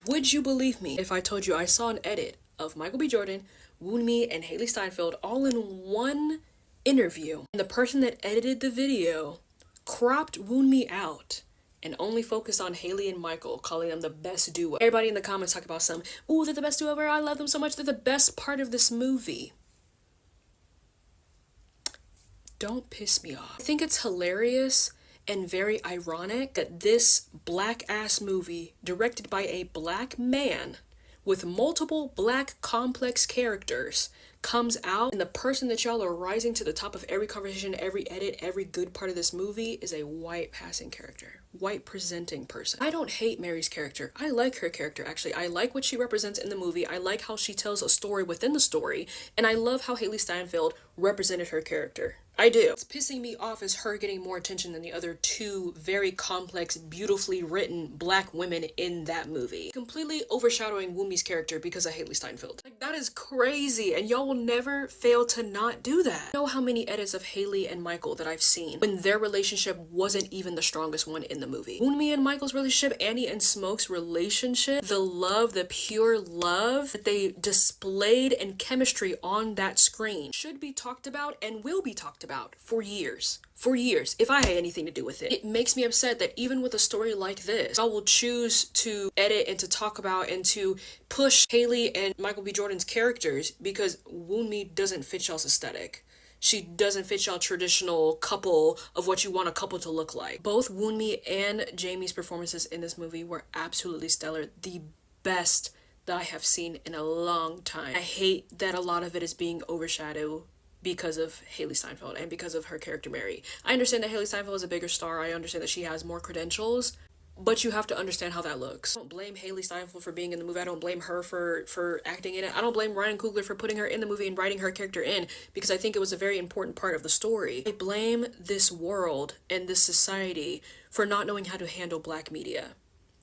Would you believe me if I told you I saw an edit of Michael B. Jordan, Woonmi, and Hailee Steinfeld all in one interview? And the person that edited the video cropped Woonmi out and only focused on Hailee and Michael, calling them the best duo. Everybody in the comments talk about some, ooh, they're the best duo ever, I love them so much, they're the best part of this movie. Don't piss me off. I think it's hilarious and very ironic that this black-ass movie, directed by a black man with multiple black complex characters, comes out, and the person that y'all are rising to the top of every conversation, every edit, every good part of this movie is a white passing character, white presenting person. I don't hate Mary's character. I like her character, actually. I like what she represents in the movie. I like how she tells a story within the story, and I love how Hailee Steinfeld represented her character. I do. What's pissing me off is her getting more attention than the other two very complex, beautifully written black women in that movie. Completely overshadowing Woonmi's character because of Hailee Steinfeld. Like, that is crazy, and y'all will never fail to not do that. You know how many edits of Hailee and Michael that I've seen when their relationship wasn't even the strongest one in the movie. Woonmi and Michael's relationship, Annie and Smoke's relationship, the love, the pure love that they displayed and chemistry on that screen should be talked about and will be talked about for years. For years, if I had anything to do with it. It makes me upset that even with a story like this, I will choose to edit and to talk about and to push Hailee and Michael B. Jordan's characters because Woonmi doesn't fit y'all's aesthetic. She doesn't fit y'all traditional couple of what you want a couple to look like. Both Woonmi and Jamie's performances in this movie were absolutely stellar. The best that I have seen in a long time. I hate that a lot of it is being overshadowed because of Hailee Steinfeld and because of her character Mary. I understand that Hailee Steinfeld is a bigger star. I understand that she has more credentials, but you have to understand how that looks. I don't blame Hailee Steinfeld for being in the movie. I don't blame her for acting in it. I don't blame Ryan Coogler for putting her in the movie and writing her character in because I think it was a very important part of the story. I blame this world and this society for not knowing how to handle black media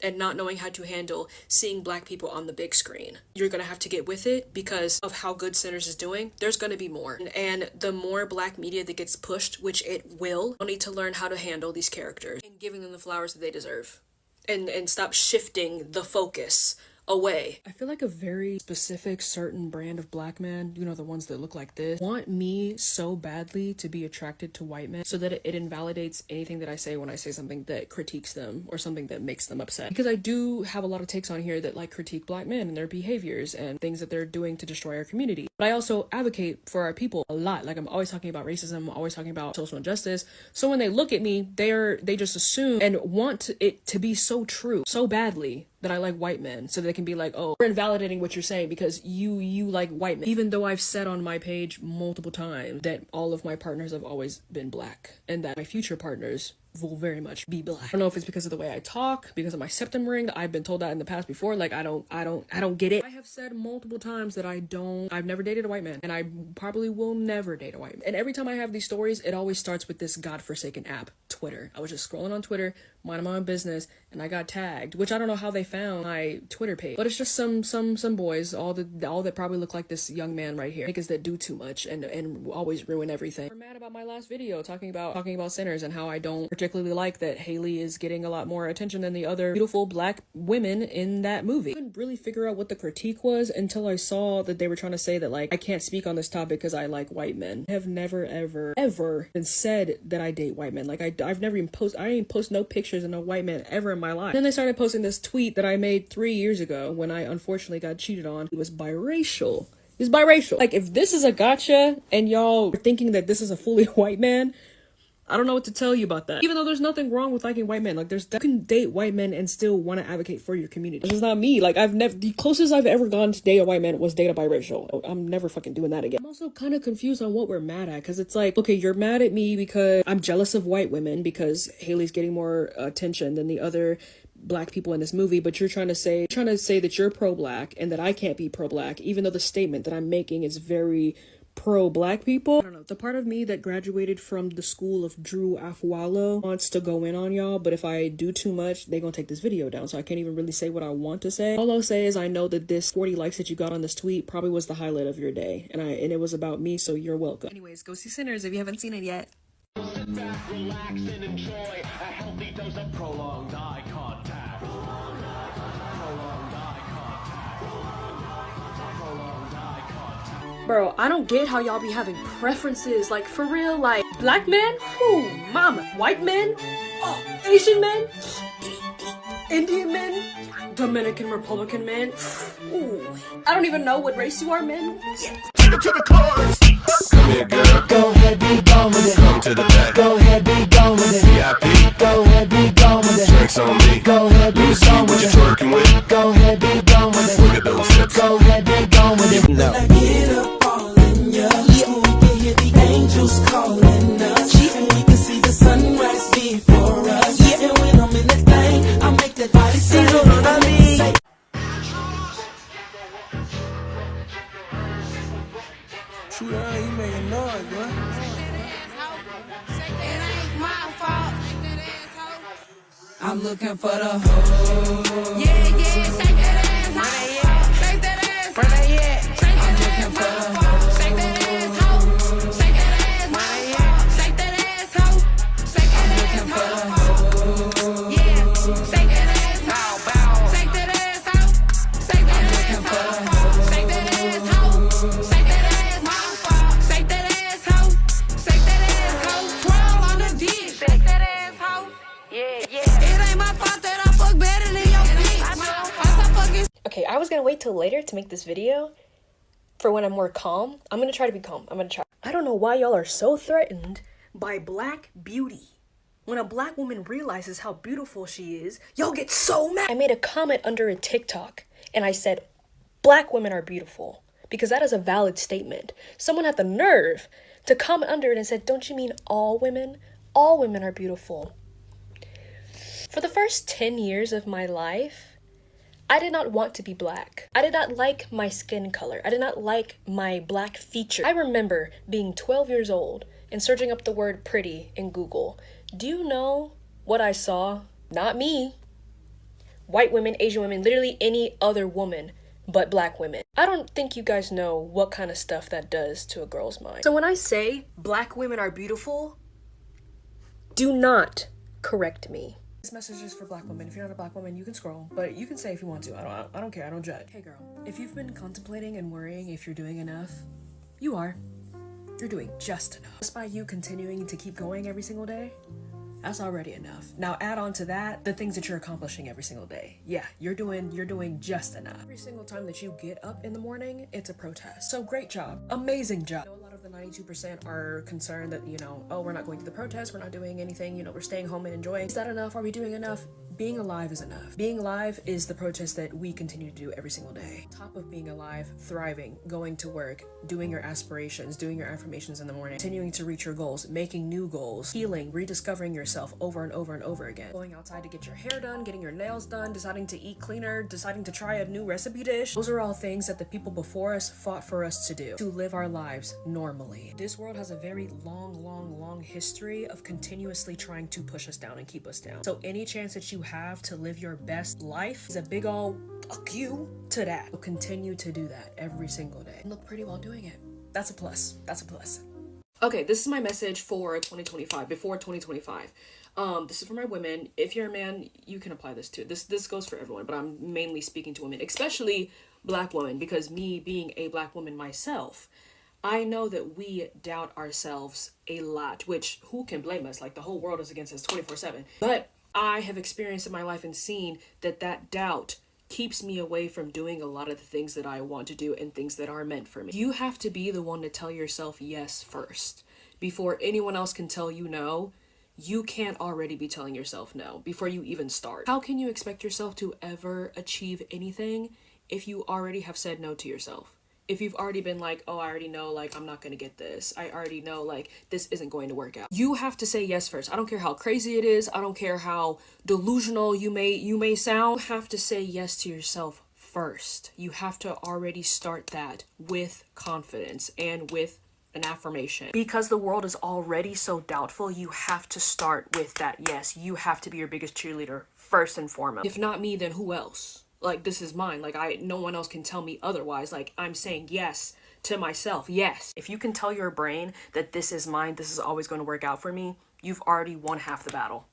and not knowing how to handle seeing black people on the big screen. You're gonna have to get with it because of how good Sinners is doing. There's gonna be more. And the more black media that gets pushed, which it will, you'll need to learn how to handle these characters and giving them the flowers that they deserve. And stop shifting the focus away. I feel like a very specific certain brand of black man, you know, the ones that look like this, want me so badly to be attracted to white men so that it invalidates anything that I say when I say something that critiques them or something that makes them upset. Because I do have a lot of takes on here that like critique black men and their behaviors and things that they're doing to destroy our community. But I also advocate for our people a lot. Like I'm always talking about racism, I'm always talking about social injustice. So when they look at me, they just assume and want it to be so true, so badly, that I like white men, so they can be like, oh, we're invalidating what you're saying because you like white men. Even though I've said on my page multiple times that all of my partners have always been black and that my future partners will very much be black. I don't know if it's because of the way I talk, because of my septum ring. I've been told that in the past before. Like I don't get it. I have said multiple times that I've never dated a white man and I probably will never date a white man. And every time I have these stories, it always starts with this godforsaken app, Twitter. I was just scrolling on Twitter, minding my own business, and I got tagged, which I don't know how they found my Twitter page, but it's just some boys, all that probably look like this young man right here, niggas that do too much and always ruin everything. They're mad about my last video talking about Sinners and how I don't particularly like that Hailee is getting a lot more attention than the other beautiful black women in that movie. I couldn't really figure out what the critique was until I saw that they were trying to say that like I can't speak on this topic because I like white men. I have never ever been said that I date white men. Like I've never even I ain't post no pictures of no white men ever in my life. Then they started posting this tweet that I made 3 years ago when I unfortunately got cheated on. He was biracial. He's biracial. Like if this is a gotcha and y'all are thinking that this is a fully white man, I don't know what to tell you about that. Even though there's nothing wrong with liking white men. Like you can date white men and still want to advocate for your community. This is not me. Like the closest I've ever gone to date a white man was date a biracial. I'm never fucking doing that again. I'm also kind of confused on what we're mad at. Cause it's like, okay, you're mad at me because I'm jealous of white women because Hailee's getting more attention than the other black people in this movie, but you're trying to say that you're pro-black and that I can't be pro-black, even though the statement that I'm making is very pro-black people. I don't know. The part of me that graduated from the school of Drew Afualo wants to go in on y'all, but if I do too much, they gonna take this video down, so I can't even really say what I want to say. All I'll say is I know that this 40 likes that you got on this tweet probably was the highlight of your day, and it was about me, so you're welcome. Anyways, go see Sinners if you haven't seen it yet. Sit back, relax, and enjoy a healthy dose of prolonged eye contact. Prolonged eye Bro, I don't get how y'all be having preferences, like for real, like black men, whoo, mama, white men, oh, Asian men, Indian men, Dominican Republican men, ooh, I don't even know what race you are, men. Yeah. Take it to the chorus. Come here, girl. Go ahead, be gone with it. Come to the back. Go ahead, be gone with it. VIP. Go ahead, be gone with it. Drinks on me. Go ahead, Let me be see gone what with you're it. twerking with. Go ahead, be gone with it. Look at those hips. Go ahead, be gone with it. No. I get up all in ya. We can hear the angels calling us. And we can see the sunrise before us. And when I'm in that thing, I make that body say, say. Shoot out, you making noise, bro. I'm looking for the hoe. Yeah, yeah, shake that ass, hoe. Shake that ass, where they at? Shake that ass, motherfucker. Shake that ass, hoe. Shake that ass, motherfucker. Shake that ass, hoe. Shake that ass, motherfucker. Yeah, shake that ass, hoe. Shake that ass, hoe. Shake that ass, motherfucker. Shake that ass, hoe. Shake that ass, motherfucker. Shake that ass, hoe. Shake that ass, hoe. Twirl on the dick. Shake that ass, hoe. Yeah, yeah. It ain't my fault that I fuck better than your bitch. I fucking. Okay, I was gonna wait till later to make this video for when I'm more calm. I'm gonna try to be calm. I'm gonna try. I don't know why y'all are so threatened by black beauty. When a black woman realizes how beautiful she is, y'all get so mad. I made a comment under a TikTok and I said, black women are beautiful, because that is a valid statement. Someone had the nerve to comment under it and said, don't you mean all women? All women are beautiful. For the first 10 years of my life, I did not want to be black. I did not like my skin color. I did not like my black features. I remember being 12 years old and searching up the word pretty in Google. Do you know what I saw? Not me. White women, Asian women, literally any other woman but black women. I don't think you guys know what kind of stuff that does to a girl's mind. So when I say black women are beautiful, do not correct me. This message is for black women. If you're not a black woman, you can scroll, but you can say if you want to. I don't care. I don't judge. Hey girl, if you've been contemplating and worrying if you're doing enough, you are. You're doing just enough. Just by you continuing to keep going every single day, that's already enough. Now add on to that the things that you're accomplishing every single day. Yeah, you're doing just enough. Every single time that you get up in the morning, it's a protest. So great job. Amazing job. I know a lot of the 92% are concerned that, oh, we're not going to the protest, we're not doing anything, we're staying home and enjoying. Is that enough? Are we doing enough? Being alive is enough. Being alive is the protest that we continue to do every single day. On top of being alive, thriving, going to work, doing your aspirations, doing your affirmations in the morning, continuing to reach your goals, making new goals, healing, rediscovering yourself over and over and over again. Going outside to get your hair done, getting your nails done, deciding to eat cleaner, deciding to try a new recipe dish. Those are all things that the people before us fought for us to do, to live our lives normally. This world has a very long history of continuously trying to push us down and keep us down. So any chance that you have to live your best life is a big ol' fuck you to that. So continue to do that every single day and look pretty while doing it. That's a plus. That's a plus. Okay, this is my message for 2025, before 2025. This is for my women. If you're a man, you can apply this too. This goes for everyone, but I'm mainly speaking to women, especially black women, because me being a black woman myself, I know that we doubt ourselves a lot, which who can blame us? Like the whole world is against us 24/7. But I have experienced in my life and seen that doubt keeps me away from doing a lot of the things that I want to do and things that are meant for me. You have to be the one to tell yourself yes first. Before anyone else can tell you no, you can't already be telling yourself no before you even start. How can you expect yourself to ever achieve anything if you already have said no to yourself? If you've already been like, oh, I already know, like, I'm not gonna get this. I already know, like, this isn't going to work out. You have to say yes first. I don't care how crazy it is. I don't care how delusional you may sound. You have to say yes to yourself first. You have to already start that with confidence and with an affirmation. Because the world is already so doubtful, you have to start with that yes. You have to be your biggest cheerleader first and foremost. If not me, then who else? Like, this is mine. Like, no one else can tell me otherwise. Like, I'm saying yes to myself. Yes. If you can tell your brain that this is mine, this is always going to work out for me, you've already won half the battle.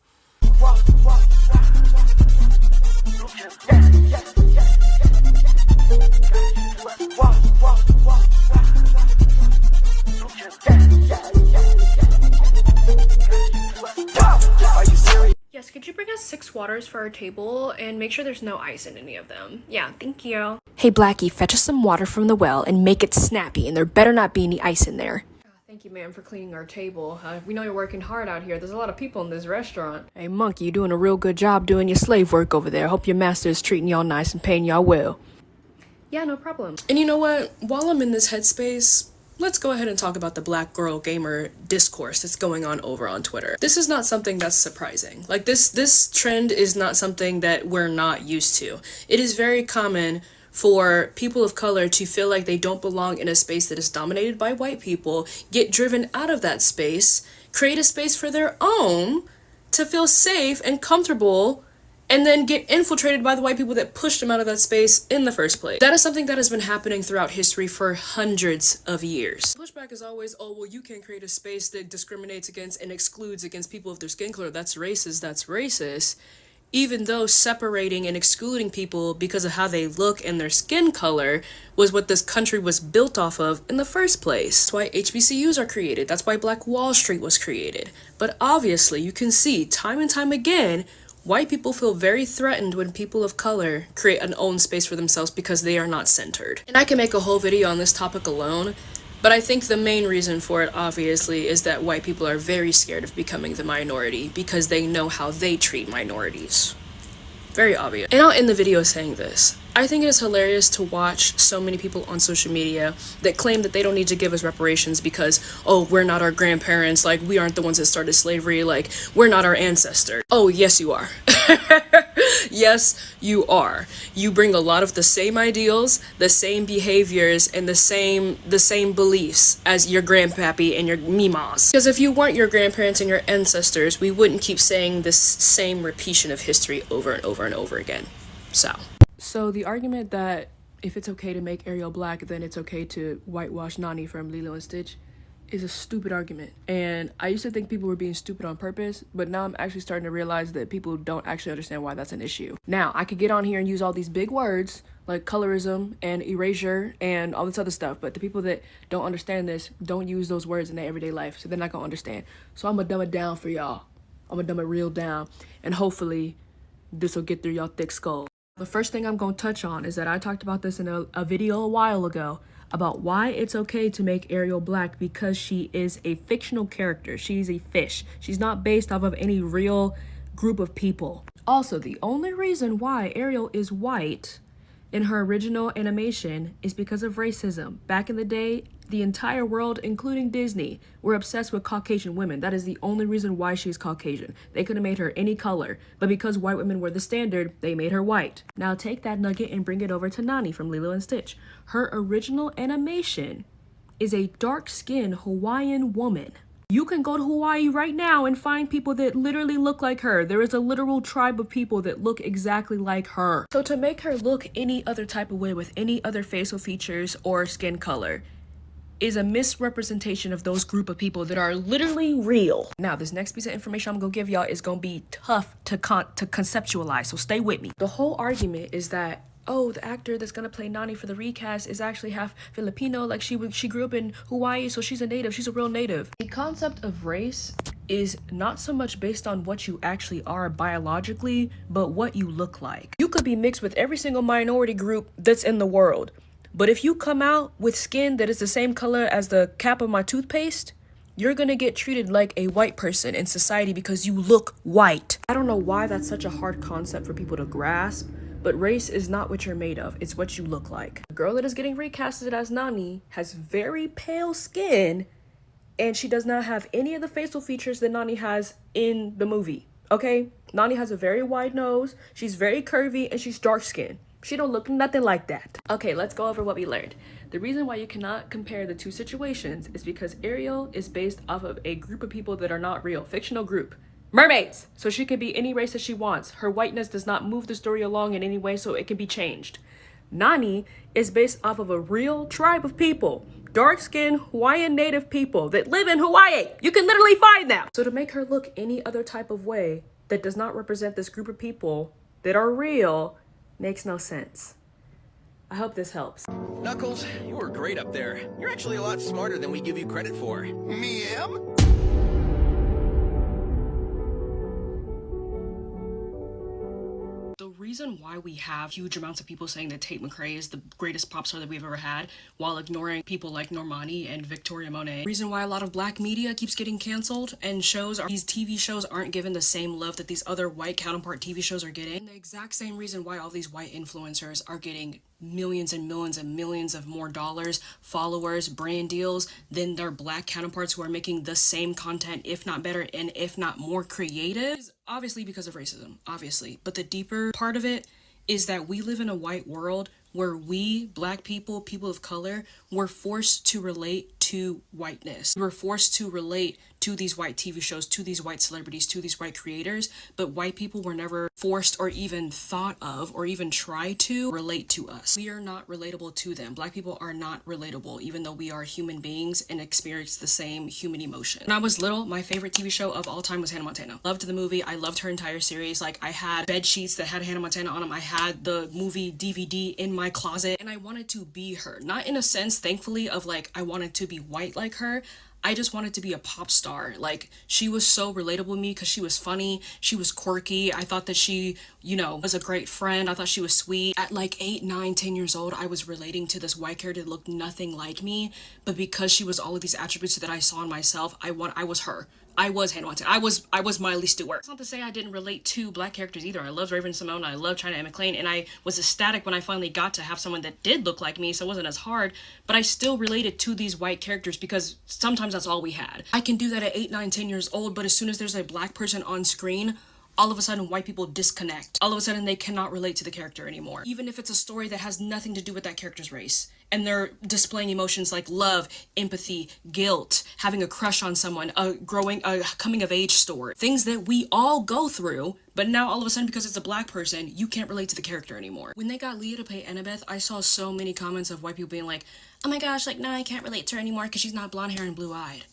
waters for our table and make sure there's no ice in any of them. Yeah, thank you. Hey Blackie, fetch us some water from the well and make it snappy, and there better not be any ice in there. Thank you, ma'am, for cleaning our table. We know you're working hard out here. There's a lot of people in this restaurant. Hey, Monkey, you're doing a real good job doing your slave work over there. Hope your master is treating y'all nice and paying y'all well. Yeah, no problem. And you know what? While I'm in this headspace, let's go ahead and talk about the black girl gamer discourse that's going on over on Twitter. This is not something that's surprising. Like, this trend is not something that we're not used to. It is very common for people of color to feel like they don't belong in a space that is dominated by white people, get driven out of that space, create a space for their own to feel safe and comfortable, and then get infiltrated by the white people that pushed them out of that space in the first place. That is something that has been happening throughout history for hundreds of years. Pushback is always, oh, well, you can't create a space that discriminates against and excludes against people of their skin color. That's racist, that's racist. Even though separating and excluding people because of how they look and their skin color was what this country was built off of in the first place. That's why HBCUs are created. That's why Black Wall Street was created. But obviously, you can see time and time again, white people feel very threatened when people of color create an own space for themselves because they are not centered. And I can make a whole video on this topic alone, but I think the main reason for it, obviously, is that white people are very scared of becoming the minority because they know how they treat minorities. Very obvious. And I'll end the video saying this. I think it is hilarious to watch so many people on social media that claim that they don't need to give us reparations because, oh, we're not our grandparents, like, we aren't the ones that started slavery, like, we're not our ancestors. Oh, yes, you are. Yes, you are. You bring a lot of the same ideals, the same behaviors, and the same beliefs as your grandpappy and your mimas. Because if you weren't your grandparents and your ancestors, we wouldn't keep saying this same repetition of history over and over and over again. So the argument that if it's okay to make Ariel black, then it's okay to whitewash Nani from Lilo and Stitch is a stupid argument. And I used to think people were being stupid on purpose, but now I'm actually starting to realize that people don't actually understand why that's an issue. Now, I could get on here and use all these big words like colorism and erasure and all this other stuff, but the people that don't understand this don't use those words in their everyday life, so they're not gonna understand. So I'm gonna dumb it down for y'all. I'm gonna dumb it real down, and hopefully this will get through y'all thick skull. The first thing I'm going to touch on is that I talked about this in a video a while ago about why it's okay to make Ariel black because she is a fictional character. She's a fish. She's not based off of any real group of people. Also, the only reason why Ariel is white in her original animation is because of racism. Back in the day, the entire world, including Disney, were obsessed with Caucasian women. That is the only reason why she's Caucasian. They could have made her any color, but because white women were the standard, they made her white. Now take that nugget and bring it over to Nani from Lilo and Stitch. Her original animation is a dark-skinned Hawaiian woman. You can go to Hawaii right now and find people that literally look like her. There is a literal tribe of people that look exactly like her. So to make her look any other type of way with any other facial features or skin color is a misrepresentation of those group of people that are literally real. Now, this next piece of information I'm gonna give y'all is gonna be tough to conceptualize, so stay with me. The whole argument is that, oh, the actor that's gonna play Nani for the recast is actually half Filipino, like she grew up in Hawaii, so she's a native, she's a real native. The concept of race is not so much based on what you actually are biologically, but what you look like. You could be mixed with every single minority group that's in the world, but if you come out with skin that is the same color as the cap of my toothpaste, you're gonna get treated like a white person in society because you look white. I don't know why that's such a hard concept for people to grasp, but race is not what you're made of, it's what you look like. The girl that is getting recasted as Nani has very pale skin, and she does not have any of the facial features that Nani has in the movie, okay? Nani has a very wide nose, she's very curvy, and she's dark skinned. She don't look nothing like that. Okay, let's go over what we learned. The reason why you cannot compare the two situations is because Ariel is based off of a group of people that are not real, fictional group. Mermaids! So she can be any race that she wants. Her whiteness does not move the story along in any way, so it can be changed. Nani is based off of a real tribe of people. Dark-skinned Hawaiian native people that live in Hawaii. You can literally find them. So to make her look any other type of way that does not represent this group of people that are real makes no sense. I hope this helps. Knuckles, you were great up there. You're actually a lot smarter than we give you credit for. Me am? reason why we have huge amounts of people saying that Tate McRae is the greatest pop star that we've ever had, while ignoring people like Normani and Victoria Monet. The reason why a lot of black media keeps getting canceled and these TV shows aren't given the same love that these other white counterpart TV shows are getting. And the exact same reason why all these white influencers are getting millions and millions and millions of more dollars, followers, brand deals than their black counterparts who are making the same content, if not better and if not more creative, is obviously because of racism, obviously. But the deeper part of it is that we live in a white world where we, black people, people of color, were forced to relate to whiteness. We were forced to relate to these white TV shows, to these white celebrities, to these white creators, but white people were never forced or even thought of or even try to relate to us. We are not relatable to them. Black people are not relatable, even though we are human beings and experience the same human emotion. When I was little, my favorite TV show of all time was Hannah Montana. Loved the movie. I loved her entire series. Like, I had bed sheets that had Hannah Montana on them. I had the movie DVD in my closet, and I wanted to be her. Not in a sense, thankfully, of like, I wanted to be white like her. I just wanted to be a pop star. Like, she was so relatable to me because she was funny, she was quirky. I thought that she, you know, was a great friend. I thought she was sweet. At like 8, 9, 10 years old, I was relating to this white character that looked nothing like me, but because she was all of these attributes that I saw in myself, I was her. I was Hannah Montana. I was Miley Stewart. It's not to say I didn't relate to black characters either. I loved Raven Simone, I loved China Anne McClain, and I was ecstatic when I finally got to have someone that did look like me, so it wasn't as hard, but I still related to these white characters because sometimes that's all we had. I can do that at 8, 9, 10 years old, but as soon as there's a black person on screen, all of a sudden white people disconnect. All of a sudden they cannot relate to the character anymore. Even if it's a story that has nothing to do with that character's race. And they're displaying emotions like love, empathy, guilt, having a crush on someone, a coming of age story. Things that we all go through, but now all of a sudden because it's a black person, you can't relate to the character anymore. When they got Leah to play Annabeth, I saw so many comments of white people being like, oh my gosh, like, no, I can't relate to her anymore because she's not blonde hair and blue-eyed.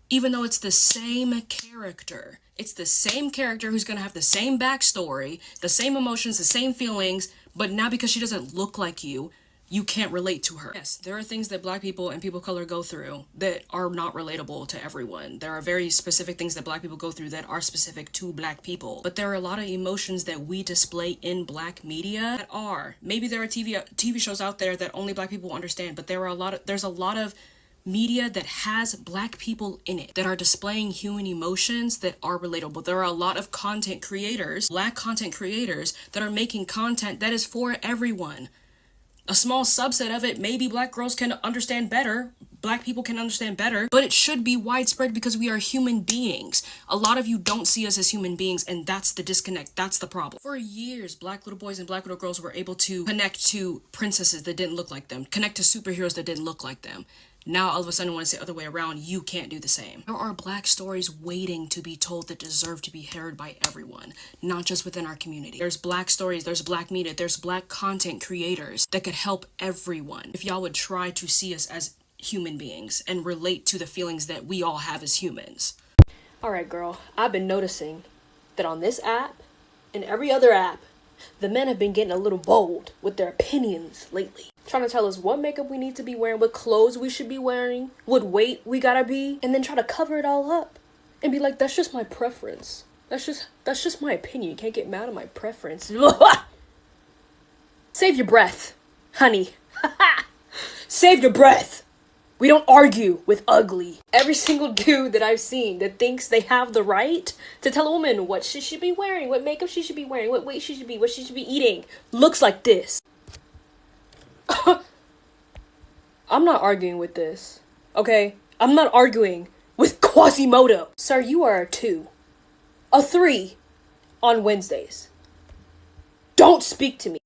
Even though it's the same character. It's the same character who's gonna have the same backstory, the same emotions, the same feelings, but now because she doesn't look like you, you can't relate to her. Yes, there are things that black people and people of color go through that are not relatable to everyone. There are very specific things that black people go through that are specific to black people. But there are a lot of emotions that we display in black media that are. Maybe there are TV shows out there that only black people understand, but there's a lot of media that has black people in it that are displaying human emotions that are relatable. There are a lot of content creators, black content creators, that are making content that is for everyone. A small subset of it, maybe black girls can understand better, black people can understand better, but it should be widespread because we are human beings. A lot of you don't see us as human beings, and that's the disconnect. That's the problem. For years, black little boys and black little girls were able to connect to princesses that didn't look like them, connect to superheroes that didn't look like them. Now, all of a sudden, when it's the other way around, you can't do the same. There are black stories waiting to be told that deserve to be heard by everyone, not just within our community. There's black stories, there's black media, there's black content creators that could help everyone if y'all would try to see us as human beings and relate to the feelings that we all have as humans. Alright, girl, I've been noticing that on this app and every other app, the men have been getting a little bold with their opinions lately. Trying to tell us what makeup we need to be wearing, what clothes we should be wearing, what weight we gotta be, and then try to cover it all up and be like, that's just my preference. That's just my opinion. You can't get mad at my preference. Save your breath, honey. Save your breath. We don't argue with ugly. Every single dude that I've seen that thinks they have the right to tell a woman what she should be wearing, what makeup she should be wearing, what weight she should be, what she should be eating, looks like this. I'm not arguing with this, okay? I'm not arguing with Quasimodo. Sir, you are a 2, a 3 on Wednesdays. Don't speak to me.